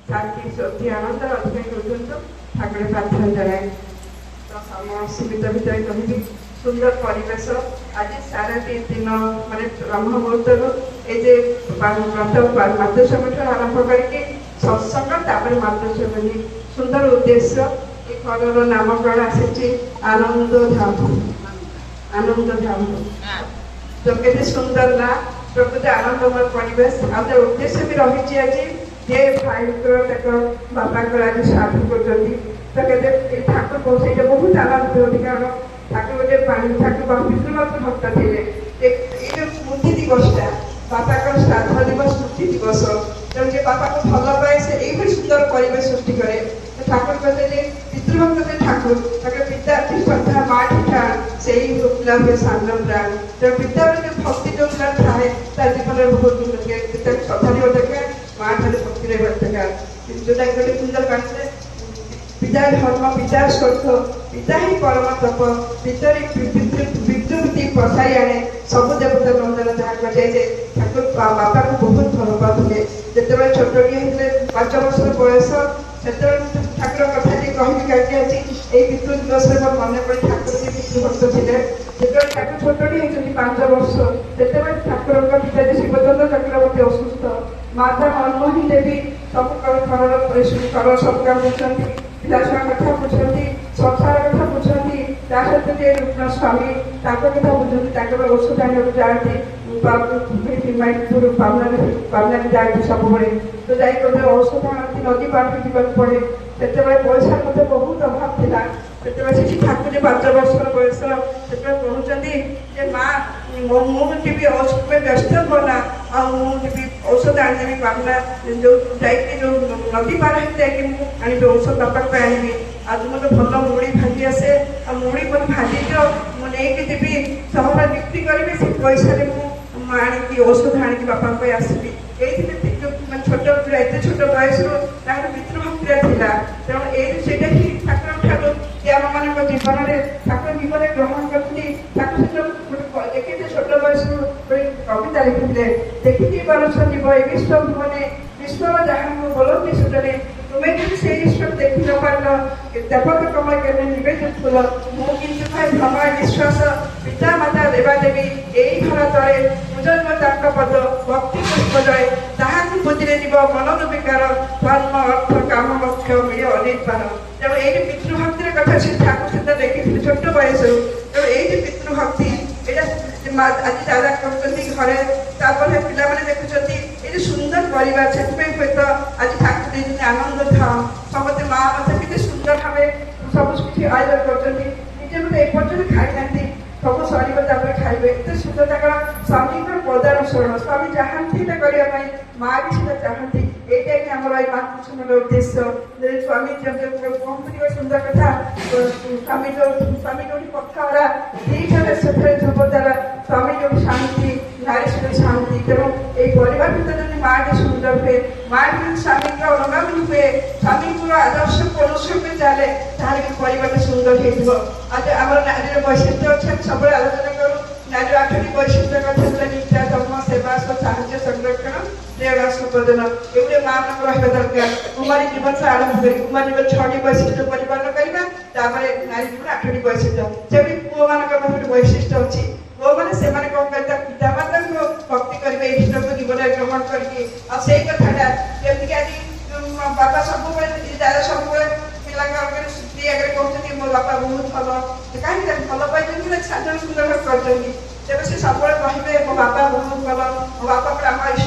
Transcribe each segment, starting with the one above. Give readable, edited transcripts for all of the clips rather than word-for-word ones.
শান্তি শ্রদ্ধি আনন্দ অধিকারী পর্যন্ত ঠাকুরের প্রার্থনা জানাই। তো সীমিত ভিতরে কহিবি সুন্দর পরিবেশ আজ সারাটি দিন মানে ব্রহ্ম মুহূর্তর এই যে মাতৃসমিঠু আরম্ভ করি সৎসঙ্গ তাপরে মাতৃসমিনী সুন্দর উদ্দেশ্য এই ঘরর নামকরণ আসিছে আনন্দ ধাম। আনন্দ ধাম তো কেতে সুন্দর না প্রকৃত আনন্দময় পরিবেশ আমাদের উদ্দেশ্য বি রয়েছে আজ যে ভাইঙ্কর তার বাপাঙ্কর আজ শ্রাদ্ধ করছেন তো কেতে ঠাকুর সেইটা বহুত আনন্দ হচ্ছে কারণ ঠাকুর গোটে পানি ঠাকুর পিতৃমাত্র ভক্ত ଥିଲେ এই যে স্মৃতি দিবসটা বাপাঙ্কর শ্রাদ্ধ দিবস স্মৃতি দিবস তেমন যে বাপাকে ভাল পায় সে এইভাবে সুন্দর পরিবেশ সৃষ্টি করে ঠাকুর কে যে পিতৃভক্ত যে ঠাকুর তাকে পিতা শ্রদ্ধা মা ঠিকা সেই পিলা ହୁଏ ସାନ ପ୍ରାଣ ତେଣୁ ପିତା ପ୍ରତି ଭକ୍ତି ଯୋଉ ପିଲା ଥାଏ ତା ଜୀବନରେ ବହୁତ ପିତା ଶ୍ରଦ୍ଧା ରହିବା ଦରକାର ମା ଠାରେ ଭକ୍ତି ରହିବା ଦରକାର ଯୋଉଟା ଗୋଟେ ସୁନ୍ଦର ବାଣିଲେ ପିତା ଧର୍ମ ପିତା ସ୍ୱର୍ଗ ପିତା ହିଁ ପରମ ତପ ପିତରି ବିଦ୍ୟୁତି ପସାଇ ଆଣେ ସବୁ ଦେବତା ନନ୍ଦନ ଯାହା କୁହାଯାଏ ଯେ ଠାକୁର ବାପାକୁ ବହୁତ ଭଲ ପାଉଥିଲେ ଯେତେବେଳେ ଛୋଟଟିଏ ହେଇଥିଲେ 5 ବର୍ଷର ବୟସ ସେତେବେଳେ ଠାକୁର କଥା ଯେ କହିବି କାଟି ଅଛି এই পিতৃ দিবসের মনে পড়ে ঠাকুর যে পিতৃভক্ত ছিলেন যেତେବେଳେ ଠାକୁର ଛୋଟଟି ହେଇଛନ୍ତି 5 ବର୍ଷ ସେତେବେଳେ ଠାକୁରଙ୍କ ପିତା ଯେ ଶିବଚନ୍ଦ୍ର ଚକ୍ରବର୍ତ୍ତୀ ଅସୁସ୍ଥ ମାତା ମନମୋହିନୀ ଦେବୀ ସବୁ ଘରର ଘର ସବୁ କାମ ବୁଝନ୍ତି ପିଲା ଛୁଆ କଥା ବୁଝନ୍ତି ସଂସାର କଥା ବୁଝନ୍ତି ତା ସହିତ ଯେ ରୁଗ୍ଣ ସ୍ୱାମୀ ତାଙ୍କ କଥା ବୁଝନ୍ତି ତାଙ୍କର ଔଷଧ ଆଣିବାକୁ ଯାଆନ୍ତି ପାବନାରେ ଯାଆନ୍ତି ସବୁବେଳେ ତ ଯାଇ ଔଷଧ ଆଣନ୍ତି ନଦୀ ପାଖକୁ ଯିବାକୁ ପଡେ ସେତେବେଳେ ପଇସା ମଧ୍ୟ ବହୁତ ଅଭାବ ଥିଲା ସେତେବେଳେ ସେଠି ଠାକୁର 5 ବର୍ଷର ବୟସ ସେତେବେଳେ କହୁଛନ୍ତି ଯେ ମା ମୁଁ ଯିବି ଔଷଧ ବ୍ୟସ୍ତ ହୁଅ ନା ଆଉ ମୁଁ ଯିବି ଔଷଧ ଆଣିଦେବି ପାବନା ଯୋଉ ଯାଇକି ଯୋଉ ନଦୀ ପାର ହେଇକି ଯାଇକି ମୁଁ ଆଣିବି ଔଷଧ ବାପା ପାଇଁ ଆଣିବି ଆଜି ମୋତେ ଭଲ ମୁଢ଼ି ଭାଜି ଆସେ ଆଉ ମୁଢ଼ି ମୋତେ ଭାଜି ଦିଅ ମୁଁ ନେଇକି ଯିବି ସହର ବିକ୍ରି କରିବି ସେ ପଇସାରେ ମୁଁ ଆଣିକି ଔଷଧ ଆଣିକି ବାପାଙ୍କ ପାଇଁ ଆସିବି এইভাবে ছোট এতে ছোট বয়সରୁ ତାଙ୍କର ପିତୃଭକ୍ତିରେ ଥିଲା ତେଣୁ ଏଇ ସେଇଟା ହିଁ ଠାକୁର ଠାରୁ ଯେ ଆମମାନଙ୍କ ଜୀବନରେ ଠାକୁର ଜୀବନରେ ଗ୍ରହଣ କରିଥିଲି ତାକୁ ସେତେବେଳେ ଦେଖିଥିଲେ ଛୋଟ ବୟସରୁ ଗୋଟେ କବିତା ଲେଖିଥିଲେ ଦେଖିକି ବରଷ ଯିବ ଏ ବିଶ୍ୱ ଭୁବନେ ବିଶ୍ୱର ଯାହାକୁ ବୋଲନ୍ତି ସୁଟରେ ତୁମେ ଯଦି ସେଇ ଈଶ୍ୱର ଦେଖି ନ ପାରିଲ ଦେବତ କମଳ କେବେ ନିବେଦ ଫୁଲ ମୁଁ କିନ୍ତୁ ଭାଇ ଭ୍ରମଣ ବିଶ୍ୱାସ ପିତା ମାତା ଦେବା ଦେବୀ ଏଇ ଘର ତଳେ ପୂଜନ୍ମ ତାଙ୍କ ପଦ ଭକ୍ତି ପୁଷ୍ପଜୟ ତାହାକୁ ବୁଝିରେ ଯିବ ମନର ବିକାର ଧର୍ମ ଅର୍ଥ କାମ ଲକ୍ଷ୍ୟ ମିଳେ ଅନିର୍ବାଣ ତେଣୁ ଏଇଠି ପିତୃଭକ୍ତିର କଥା ସେ ଠାକୁର ସେଟା ଦେଖିଥିଲେ ଛୋଟ ବୟସରୁ ତେଣୁ ଏଇଠି ପିତୃଭକ୍ତି ଏଇଟା ଆଜି ଦାଦା କରୁଛନ୍ତି ଘରେ ତାପରେ ପିଲାମାନେ ଦେଖୁଛନ୍ତି ଏଇ ଯେ ସୁନ୍ଦର ପରିବାର ସେଥିପାଇଁ ହୁଏତ ଆଜି ଠାକୁର ଦେଇଛନ୍ତି ଆନନ୍ଦ ଧାମ ସମସ୍ତେ ମା ମଧ୍ୟ କେତେ ସୁନ୍ଦର ଭାବେ ସବୁ କିଛି ଆୟୋଜନ କରୁଛନ୍ତି ନିଜେ ମଧ୍ୟ ଏପର୍ଯ୍ୟନ୍ତ ଖାଇନାହାନ୍ତି ସବୁ ସରିବ ତାପରେ ଖାଇବେ ଏତେ ସୁନ୍ଦର ତାଙ୍କର ସ୍ୱାମୀଙ୍କର ପଦାନୁସରଣ ସ୍ୱାମୀ ଚାହାନ୍ତି ଏଇଟା କରିବା ପାଇଁ ମା ବି ସେଟା ଚାହାନ୍ତି এইটা ହିଁ ଆମର ଏଇ ମାତୃସମର ଉଦ୍ଦେଶ୍ୟ ସ୍ୱାମୀ କହୁଥିବ ସୁନ୍ଦର କଥା ସ୍ୱାମୀ ଯୋଉଠି କଥା ହେଲା ଦିଠାରେ ସେଥିରେ ଧ୍ରୁବ ତାରା ସ୍ୱାମୀ ଯୋଉଠି ଶାନ୍ତି ନାରୀ ସେଠି ଶାନ୍ତି ତେଣୁ ଏଇ ପରିବାର ଭିତରେ ଯଦି ମାଟି ସୁନ୍ଦର ହୁଏ ମାଟି ଯଦି ସ୍ୱାମୀଙ୍କ ଅନୁଗାମୀ ହୁଏ ସ୍ୱାମୀଙ୍କର ଆଦର୍ଶକୁ ଅନୁସରଣ ଚାଲେ ତାହେଲେ ବି ପରିବାରଟା ସୁନ୍ଦର ହେଇଯିବ ଆଜି ଆମର ନାରୀର ବୈଶିଷ୍ଟ୍ୟ ଅଛି ଆମେ ସବୁବେଳେ ଆଲୋଚନା କରୁ ନାରୀର 8ଟି ବୈଶିଷ୍ଟ୍ୟ କଥା ହେଲା ନିଷ୍ଠା ଧର୍ମ ସେବା ସାହାଯ୍ୟ ସଂରକ୍ଷଣ ପ୍ରଦାନ ଏଗୁଡେ ମା ମାନଙ୍କ ରହିବା ଦରକାର କୁମାରୀ ଜୀବନ ଆରମ୍ଭ କରି କୁମାରୀ ଜୀବନ 6ଟି ବୈଶିଷ୍ଟ୍ୟ ପରିପାଳନ କରିବା ତାପରେ ନାରୀ ଜୀବନ 8ଟି ବୈଶିଷ୍ଟ୍ୟ ସେମିତି ପୁଅ ମାନଙ୍କର ଗୋଟେ ବୈଶିଷ୍ଟ୍ୟ ଅଛି ପୁଅ ମାନେ ସେମାନେ କଣ କରିବେ ପିତା ମାତାଙ୍କୁ ଭକ୍ତି କରିବେ ଇଷ୍ଟକୁ ଜୀବନରେ ଗ୍ରହଣ କରିକି ଆଉ ସେଇ କଥାଟା ଯେମିତିକି ଆଜି ବାପା ସବୁବେଳେ ଦାଦା ସବୁବେଳେ ପିଲାଙ୍କ ଆଗରେ ସ୍ତ୍ରୀ ଆଗରେ କହୁଛନ୍ତି ମୋ ବାପା ବହୁତ ଭଲ କାହିଁକି ଭଲ ପାଇଛନ୍ତି ନା ସାଧାରଣ ସୁନ୍ଦର ଭାବେ କରିଛନ୍ତି ତେବେ ସେ ସବୁବେଳେ କହିବେ ମୋ ବାପା ବହୁତ ଭଲ ମୋ ବାପା ପରେ ଆମ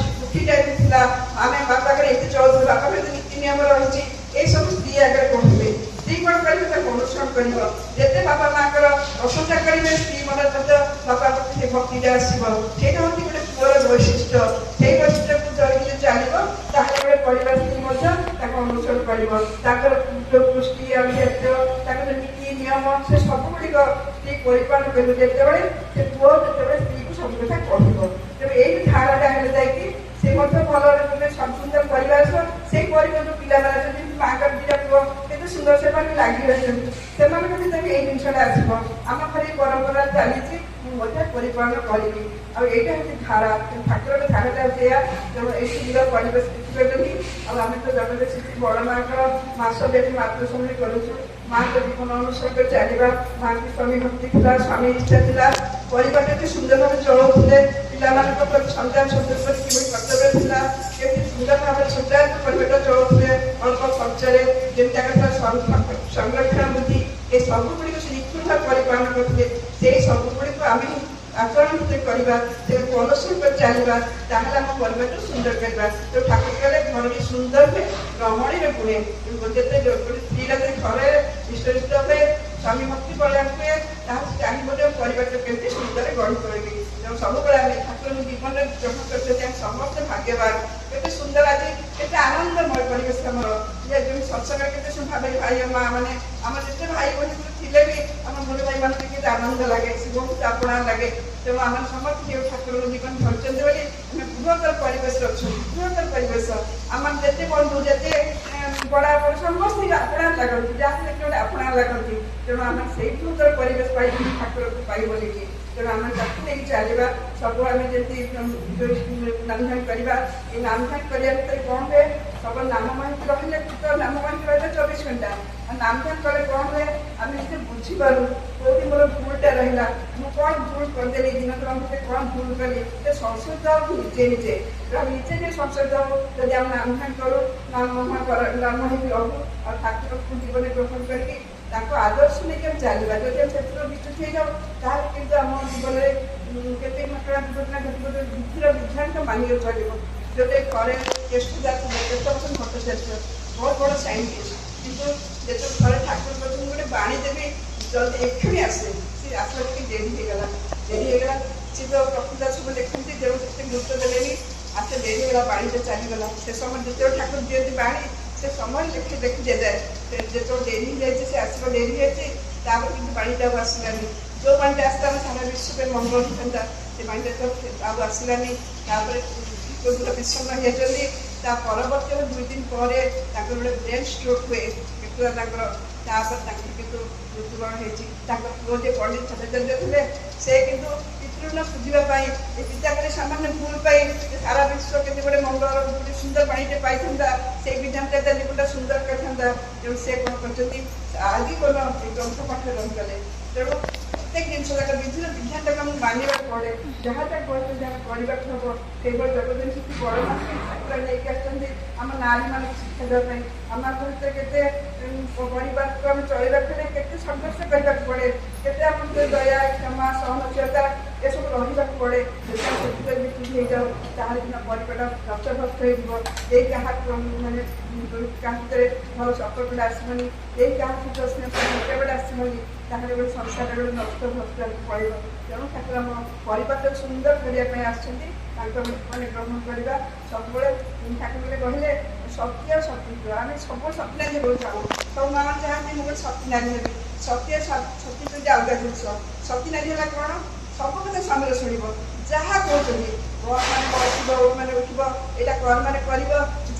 ଉଠିଟା ଥିଲା ଆମେ ବାପାଙ୍କର ଏତେ ଚଳୁଥିଲୁ ବାପାଙ୍କର ଏତେ ନୀତି ନିୟମ ରହିଛି ଏସବୁ ସ୍ତ୍ରୀ ଆଗରେ କହିବେ ସ୍ତ୍ରୀ କଣ କରିବେ ତାକୁ ଅନୁସରଣ କରିବ ଯେତେ ବାପା ମାଙ୍କର ପ୍ରଶଂସା କରିବେ ସ୍ତ୍ରୀ ମନରେ ମଧ୍ୟ ବାପା ପ୍ରତି ସେ ଭକ୍ତିଟା ଆସିବ ସେଇଟା ହେଉଛି ଗୋଟେ ପୁଅର ବୈଶିଷ୍ଟ୍ୟ ସେଇ ବୈଶିଷ୍ଟ୍ୟକୁ ଧରିକି ଚାଲିବ ତାହେଲେ ଗୋଟେ ପରିବାର ସ୍ତ୍ରୀ ମଧ୍ୟ ତାକୁ ଅନୁସରଣ କରିବ ତାଙ୍କର ଯୋଉ ଦୃଷ୍ଟି ଆଭିଜାତ୍ୟ ତାଙ୍କର ନୀତି ନିୟମ ସେ ସବୁଗୁଡ଼ିକ ସ୍ତ୍ରୀ ପରିପାଳନ କରିବ ଯେତେବେଳେ ସେ ପୁଅ ଯେତେବେଳେ ସ୍ତ୍ରୀକୁ ସବୁ କଥା କହିବ ତେବେ ଏଇ ଧାରାଟା ହେଲେ ଯାଇକି ସେ ମଧ୍ୟ ଭଲରେ ଗୋଟେ ସୁନ୍ଦର ପରିବାର ସେଇ ପରିବାର ଯୋଉ ପିଲାମାନେ ଅଛନ୍ତି ମାଙ୍କର ଦିଟା ପୁଅ କେତେ ସୁନ୍ଦର ସେମାନେ ଲାଗି ରହିଛନ୍ତି ସେମାନଙ୍କ ଭିତରେ ଏଇ ଜିନିଷଟା ଆସିବ ଆମ ଘରେ ପରମ୍ପରା ଚାଲିଛି ମୁଁ ମଧ୍ୟ ପରିପାଳନ କରିବି। ଆଉ ଏଇଟା ହେଉଛି ଧାରା, ଠାକୁରଙ୍କ ଧାରାଟା ହେଉଛି ଏଇଆ। ତେଣୁ ଏଇ ସୁନ୍ଦର ପରିବେଶ ଦେଖିପାରିଲି। ଆଉ ଆମେ ତ ଜଗତ ଶ୍ରୀ ବଡ଼ ମାଙ୍କର ମାସ ବ୍ୟାପୀ ମାତୃଶମୀ କରୁଛୁ। ମାଙ୍କ ଜୀବନ ଅନୁସରଣ କରି ଚାଲିବା। ମାଙ୍କ ସ୍ୱାମୀ ଭକ୍ତି ଥିଲା, ସ୍ୱାମୀ ଇଚ୍ଛା ଥିଲା, ପରିବାର କେତେ ସୁନ୍ଦର ଭାବେ ଚଳଉଥିଲେ, ପିଲାମାନଙ୍କ ପ୍ରତି ସନ୍ତାନ ସନ୍ତତି ପ୍ରତି କିଭଳି କର୍ତ୍ତବ୍ୟ ଥିଲା, କେମିତି ସୁନ୍ଦର ଭାବରେ ସୁନ୍ଦର ପରିବାରଟା ଚଳଉଥିଲେ ଅଳ୍ପ ଖର୍ଚ୍ଚରେ, ଯେମିତି ତାଙ୍କର ସଂରକ୍ଷଣ ବୁଦ୍ଧି ଏ ସବୁଗୁଡ଼ିକୁ ସେ ନିଖୁଣ ଭାବେ ପରିପାଳନ କରୁଥିଲେ। ସେଇ ସବୁଗୁଡ଼ିକୁ ଆମେ ଆଚରଣ କରିବା, ଅନୁସରଣ କରି ଚାଲିବା, ତାହେଲେ ଆମ ପରିବାରକୁ ସୁନ୍ଦର କରିବା। ତେଣୁ ଠାକୁର କହିଲେ ଘରଟି ସୁନ୍ଦର ହୁଏ ରମଣୀରେ ଗୁଣେ। ଯେତେ ଗୋଟେ ସ୍ତ୍ରୀର ଯଦି ଘରେ ଇଷ୍ଟ ହୁଏ, ସ୍ୱାମୀ ଭକ୍ତି କଲ୍ୟାଣ ହୁଏ, ତାହେଲେ ଚାହିଁବ ଯେ ପରିବାରଟା କେମିତି ସୁନ୍ଦର ଗଢ଼ି ତୋଳିବି। ତେଣୁ ସବୁବେଳେ ଆମେ ଠାକୁରଙ୍କ ଜୀବନରେ ଗ୍ରହଣ କରିଛନ୍ତି, ଆମେ ସମସ୍ତେ ଭାଗ୍ୟବାନ। କେତେ ସୁନ୍ଦର ଆଜି କେତେ ଆନନ୍ଦମୟ ପରିବେଶ ଆମର। ଯେମିତି ସତ୍ସଙ୍ଗ କେତେ ଭାବେ ଭାଇ ମା ମାନେ ଆମର ଯେତେ ଭାଇ ଭଉଣୀ ଥିଲେ ବି ଆମ ଗୁରୁ ଭାଇ ମାନଙ୍କୁ କେତେ ଆନନ୍ଦ ଲାଗେ, ସେ ବହୁତ ଆପଣା ଲାଗେ। ତେଣୁ ଆମେ ସମସ୍ତେ ଯେଉଁ ଠାକୁରଙ୍କ ଜୀବନ ଧରିଛନ୍ତି ବୋଲି ଆମେ ବୃହତ୍ତର ପରିବେଶରେ ଅଛୁ। ବୃହତ୍ତର ପରିବେଶ ଆମର ଯେତେ ବନ୍ଧୁ, ଯେତେ ବଡ଼ ସମସ୍ତେ ଆପଣା ଲାଗନ୍ତି, ଯାହା ଦେଖିଲେ ଗୋଟେ ଆପଣା ଲାଗନ୍ତି। ତେଣୁ ଆମେ ସେଇ ବୃହତ୍ତର ପରିବେଶ ପାଇବୁ ଠାକୁରଙ୍କୁ ପାଇବୁ ବୋଲିକି। ତେଣୁ ଆମେ ତାକୁ ନେଇକି ଚାଲିବା। ସବୁ ଆମେ ଯେମିତି ନାମଧାନ କରିବା, ଏ ନାମଧାନ କରିବା ଭିତରେ କ'ଣ ହୁଏ, ସବୁ ନାମ ମାହିତି ରହିଲେ ତ ନାମ ମାହିତି ରହିଲେ 24 ଘଣ୍ଟା। ଆଉ ନାମଧାନ କଲେ କ'ଣ ହୁଏ, ଆମେ ଯେତେ ବୁଝିପାରୁ କୋଉଠି ମୋର ଭୁଲଟା ରହିଲା, ମୁଁ କ'ଣ ଭୁଲ କରିଦେଲି, ଦିନକ୍ରମ ଭିତରେ କ'ଣ ଭୁଲ କଲି, ସେ ସଂଶୋଧ ହଉ ନିଜେ ନିଜେ। ଆମେ ନିଜେ ନିଜେ ସଂଶୋଧ ହଉ ଯଦି ଆମେ ନାମଧାନ କରୁ, ନାମ ହେଇକି ରହୁ, ଆଉ ଠାକୁରଙ୍କୁ ଜୀବନରେ ଗ୍ରହଣ କରିକି ତାଙ୍କ ଆଦର୍ଶ ନେଇକି ଆମେ ଚାଲିବା। ଯଦି ଆମେ ସେଥିରୁ ବିଚ୍ୟୁତ ହେଇଯାଉ, ତାହେଲେ କିନ୍ତୁ ଆମ ଜୀବନରେ କେତେ ଘଟଣା ଦୁର୍ଘଟଣା ଘଟିବ, ବୁଦ୍ଧିର ବିଭ୍ରାନ୍ତ ମାନିବାକୁ ପଡ଼ିବ। ଯଦି ଘରେ କେଷ୍ଟ ଯାଉଥିଲେ, କେତେ ବର୍ଷ ଭଟ୍ଟାଚାର୍ଯ୍ୟ ବହୁତ ବଡ଼ ସାଇଣ୍ଟିଷ୍ଟ, କିନ୍ତୁ ଯେତେବେଳେ ଘରେ ଠାକୁର କହିଛନ୍ତି ଗୋଟେ ବାଣୀ ଦେବି ଜଲ୍ଦି ଏକ୍ଷୁଣି ଆସେ, ସେ ଆସିଲା ଟିକେ ଡେରି ହେଇଗଲା। ସେ ତ ପ୍ରକୃତ ସବୁ ଦେଖନ୍ତି, ଯେଉଁ ସେତେ ଗୁରୁତ୍ୱ ଦେଲେନି, ଆସ୍ତେ ଡେରି ହେଇଗଲା, ବାଣୀଟା ଚାଲିଗଲା। ସେ ସମୟ ଯେତେବେଳେ ଠାକୁର ଦିଅନ୍ତି ବାଣୀ, ସେ ସମୟ ଦେଖି ଦିଆଯାଏ। ଯେତେବେଳେ ଡେରି ହେଇଯାଇଛି, ସେ ଆସିବା ଡେରି ହେଇଛି, ତାପରେ କିନ୍ତୁ ବାଣୀଟା ଆଉ ଆସିଲାନି। ଯେଉଁ ବାଣୀଟା ଆସିଥାନ୍ତା ସାରା ବିଶ୍ୱ ପାଇଁ ମଙ୍ଗଳ ହେଇଥାନ୍ତା, ସେ ବାଣୀଟା ତ ଆଉ ଆସିଲାନି। ତାପରେ ବିଷମ ହେଇଯାଇଛନ୍ତି। ତା ପରବର୍ତ୍ତୀ 2 ଦିନ ପରେ ତାଙ୍କର ଗୋଟେ ବ୍ରେନ୍ ଷ୍ଟ୍ରୋକ୍ ହୁଏ ତାଙ୍କର। ତାପରେ ତାଙ୍କର କିନ୍ତୁ ମୃତ୍ୟୁବରଣ ହେଇଛି। ତାଙ୍କ ପୁଅ ଯେ ପଣ୍ଡିତ ଭଟ୍ଟାଚାର୍ଯ୍ୟ ଥିଲେ, ସେ କିନ୍ତୁ ପିତୃ ସୁଝିବା ପାଇଁ, ଏ ପିତାଙ୍କର ସାମାନ୍ୟ ଭୁଲ ପାଇଁ ସାରା ବିଶ୍ୱ କେତେ ଗୋଟେ ମଙ୍ଗଳର ଗୋଟେ ସୁନ୍ଦର ପାଣିଟେ ପାଇଥାନ୍ତା, ସେଇ ବିଧାନଟା ତା ଜୀବନଟା ସୁନ୍ଦର କରିଥାନ୍ତା। ତେଣୁ ସେ କ'ଣ କରିଛନ୍ତି, ଆଜି କ'ଣ ଏ ଗ୍ରନ୍ଥ ପାଠରେ ରହିଗଲେ। ତେଣୁ ପ୍ରତ୍ୟେକ ଜିନିଷ ଯାକ ବିଧିର ବିଧାନଟାକୁ ଆମକୁ ମାନିବାକୁ ପଡ଼େ। ଯାହାଟା କହିଲେ ଯାହା କରିବାକୁ ହବ, ସେଇଭଳି ଜଗତଜନନୀ ଶ୍ରୀ ବଡ଼ ମାଙ୍କୁ ଠାକୁର ନେଇକି ଆସିଛନ୍ତି ଆମ ନାରୀମାନଙ୍କୁ ଶିକ୍ଷା ଦେବା ପାଇଁ। ଆମ ଭିତରେ କେତେ ପରିବାରକୁ ଆମେ ଚଳିବାକୁ ହେଲେ କେତେ ସଂଘର୍ଷ କରିବାକୁ ପଡ଼େ, କେତେ ଆମ ଭିତରେ ଦୟା, କ୍ଷମା, ସହନଶୀଳତା ଏସବୁ ରହିବାକୁ ପଡ଼େ। ଯଦି ସେଥିରେ ବିକ୍ରି ହେଇଯାଉ, ତାହେଲେ ଦିନ ପରିବାରଟା ନଷ୍ଟଭ୍ରଷ୍ଟ ହେଇଯିବ। ଏଇ କାହା ମାନେ କାହା ଭିତରେ ଭଲ ସମ୍ପର୍କଟା ଆସିବନି, ଏଇ କାହା ସହିତ ସ୍ନେହଟା ଆସିବନି, ତାହେଲେ ଗୋଟେ ସଂସାରରେ ଗୋଟେ ନଷ୍ଟଭ୍ରଷ୍ଟ ପଡ଼ିବ। ତେଣୁ ଠାକୁର ଆମ ପରିବାରଟାକୁ ସୁନ୍ଦର କରିବା ପାଇଁ ଆସିଛନ୍ତି। ତାଙ୍କ ମାନେ ଗ୍ରହଣ କରିବା ସବୁବେଳେ। ଠାକୁର କହିଲେ ସତ୍ୟ ସତୀତ୍ୱ, ଆମେ ସବୁ ସତୀନାରୀ ହେବାକୁ ଚାହୁଁ। ସବୁ ମା ଚାହାନ୍ତି ମୁଁ ଗୋଟେ ସତୀନାରୀ ହେବି। ସତ୍ୟ ସତୀତ୍ୱ ଯେ ଅଲଗା ଜିନିଷ। ସତୀନାରୀ ହେଲା କ'ଣ, ସବୁ କଥା ସ୍ୱାମୀର ଶୁଣିବ, ଯାହା କହୁଛନ୍ତି ମାନେ ବସିବ, ମାନେ ଉଠିବ, ଏଇଟା ମାନେ କରିବ,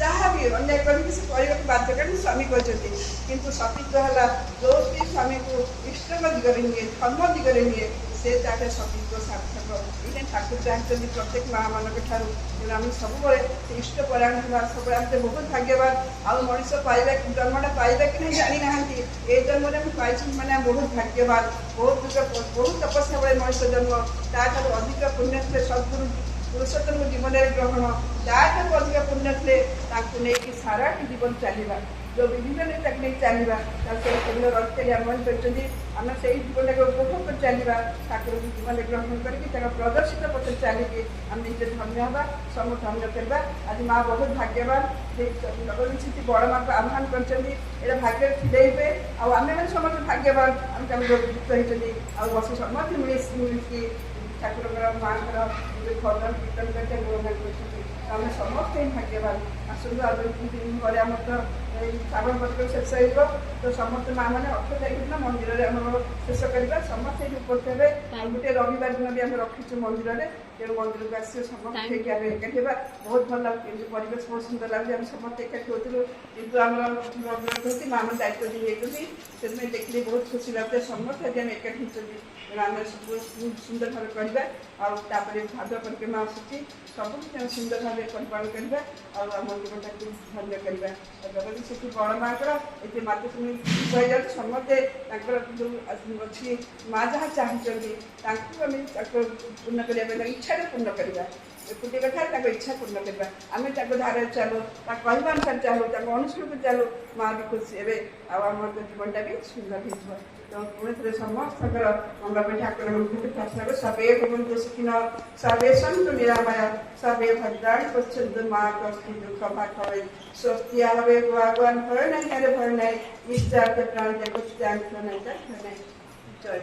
ଯାହା ବି ଅନ୍ୟାୟ କରିକି ସେ କରିବାକୁ ବାଧ୍ୟ, କାରଣ ସ୍ୱାମୀ କହିଛନ୍ତି। କିନ୍ତୁ ସତୀତ୍ୱ ହେଲା ଯେଉଁ ସ୍ତ୍ରୀ ସ୍ୱାମୀକୁ ଇଷ୍ଟଙ୍କ ଦିଗରେ ନିଏ, ଧର୍ମ ଦିଗରେ ନିଏ, ସେ ତାକେ ସତୀତ୍ୱ ସାର୍ଥକ। ଏଇଟା ଠାକୁର ଚାହିଁଛନ୍ତି ପ୍ରତ୍ୟେକ ମା ମାନଙ୍କ ଠାରୁ। ତେଣୁ ଆମେ ସବୁବେଳେ ଇଷ୍ଟ ପରାୟଣ ହେବା, ସବୁବେଳେ ଆମେ ବହୁତ ଭାଗ୍ୟବାନ। ଆଉ ମଣିଷ ପାଇବା, ଜନ୍ମଟା ପାଇବା କି ନାହିଁ ଜାଣିନାହାନ୍ତି। ଏ ଜନ୍ମରେ ଆମେ ପାଇଛୁ ମାନେ ବହୁତ ଭାଗ୍ୟବାନ। ବହୁତ ତପସ୍ୟା ବେଳେ ମଣିଷ ଜନ୍ମ, ତାଠାରୁ ଅଧିକ ପୁଣ୍ୟ ଥିଲେ ସଦ୍ଗୁରୁ ପୁରୁଷୋତ୍ତମଙ୍କ ଜୀବନରେ ଗ୍ରହଣ, ତାଠାରୁ ଅଧିକ ପୁଣ୍ୟ ଥିଲେ ତାଙ୍କୁ ନେଇକି ସାରାଟି ଜୀବନ ଚାଲିବା। ଯେଉଁ ବିଭିନ୍ନ ନେତାକୁ ନେଇ ଚାଲିବା, ତାକୁ ସେଇ ପୁଣ୍ୟ ରଖିଲେ ଆହ୍ୱାନ କରିଛନ୍ତି। ଆମେ ସେଇ ଜୀବନଟାକୁ ଉପଭୋଗ କରି ଚାଲିବା। ଠାକୁରଙ୍କୁ ଜୀବନରେ ଗ୍ରହଣ କରିକି ତାଙ୍କ ପ୍ରଦର୍ଶିତ ପଥରେ ଚାଲିକି ଆମେ ନିଜେ ଧନ୍ୟ ହେବା, ସମସ୍ତ ଧନ୍ୟ କରିବା। ଆଜି ମା ବହୁତ ଭାଗ୍ୟବାନ। ଜଗତଜନନୀ ବଡ଼ ମାଙ୍କୁ ଆହ୍ୱାନ କରିଛନ୍ତି। ଏଇଟା ଭାଗ୍ୟରେ ଥିଲେ ଆଉ ଆମେମାନେ ସମସ୍ତେ ଭାଗ୍ୟବାନ। ଆମେ ତାଙ୍କୁ ଯୁକ୍ତ ହେଇଛନ୍ତି। ଆଉ ବସ ସମସ୍ତେ ମିଳିକି ଠାକୁରଙ୍କର ମାଙ୍କର ଭଜନ କୀର୍ତ୍ତନ କରି ଗୁଣଗାନ କରିଛନ୍ତି। ଆମେ ସମସ୍ତେ ହିଁ ଭାଗ୍ୟବାନ। ଆସନ୍ତୁ ଆଉ 2 ଦିନ ପରେ ଆମର ତ ଶ୍ରାବଣ ପତ୍ର ଶେଷ ହେଇଯିବ ତ ସମସ୍ତେ ମା ମାନେ 8 ତାରିଖ ଦିନ ମନ୍ଦିରରେ ଆମର ଶେଷ କରିବା ସମସ୍ତେ ଏଠି ଉପସ୍ଥିତ ହେବେ। ଆଉ ଗୋଟେ ରବିବାର ଦିନ ବି ଆମେ ରଖିଛୁ ମନ୍ଦିରରେ, ତେଣୁ ମନ୍ଦିରକୁ ଆସିବେ ସମସ୍ତେ ହେଇକି ଆମେ ଏକାଠି ହେବା। ବହୁତ ଭଲ ଲାଗୁଛି, ପରିବେଶ ବହୁତ ସୁନ୍ଦର ଲାଗୁଛି। ଆମେ ସମସ୍ତେ ଏକାଠି ହଉଥିଲୁ, କିନ୍ତୁ ଆମର ରହୁଛି ମା ମାନେ ଦାୟିତ୍ୱ ଦେଇଯାଇଛନ୍ତି, ସେଥିପାଇଁ ଦେଖିଲେ ବହୁତ ଖୁସି ଲାଗୁଛି। ସମସ୍ତେ ଆଜି ଆମେ ଏକାଠି ହେଇଛନ୍ତି, ତେଣୁ ଆମେ ସବୁ ସୁନ୍ଦର ଭାବେ କରିବା। ଆଉ ତାପରେ ଭାଦ୍ର ପରିକ୍ରମା ଆସୁଛି, ସବୁ ଆମେ ସୁନ୍ଦର ଭାବେ ପରିପାଳନ କରିବା ଆଉ ଆମ ଜୀବନଟାକୁ ଧନ୍ୟ କରିବା। ଜଗତୀ ସେଠି ବଡ଼ ମାଙ୍କର ଏଠି ମାତୃଭୂମି କୁହାଯାଉଛି, ସମସ୍ତେ ତାଙ୍କର ଯେଉଁ ଅଛି ମା ଯାହା ଚାହୁଁଛନ୍ତି ତାଙ୍କୁ ଆମେ ତାକୁ ପୂର୍ଣ୍ଣ କରିବା ପାଇଁ ତାଙ୍କ ଇଚ୍ଛାରେ ପୂର୍ଣ୍ଣ କରିବା। ଗୋଟିଏ କଥା ତାଙ୍କ ଇଚ୍ଛା ପୂର୍ଣ୍ଣ କରିବା, ଆମେ ତାଙ୍କ ଧାରାରେ ଚାଲୁ, ତା କହିବା ଅନୁସାରେ ଚାଲୁ, ତାଙ୍କ ଅନୁସରଣକୁ ଚାଲୁ, ମା ବି ଖୁସି ହେବେ ଆଉ ଆମର ଜୀବନଟା ବି ସୁନ୍ଦର ହେଇଯିବ। ତେଣୁ ପୁଣି ଥରେ ସମସ୍ତଙ୍କର ମଙ୍ଗଳ ପାଇଁ ଠାକୁରଙ୍କୁ ପ୍ରାର୍ଥନା କରୁ। ସବେ ଭବନ୍ତୁ ସୁଖିନଃ, ସର୍ବେ ସନ୍ତୁ ନିରାମୟ, ସର୍ବେ ଭଦ୍ରାଣି ପଶ୍ୟନ୍ତୁ ମା କଷ୍ଟି ଦୁଃଖ ଭାଗ স্বস্তি হবে ভগবান ভয় নাই, আরে ভয় নাই, নিশ্চয় প্রাণ দেখতে ভয় নাই, জয়।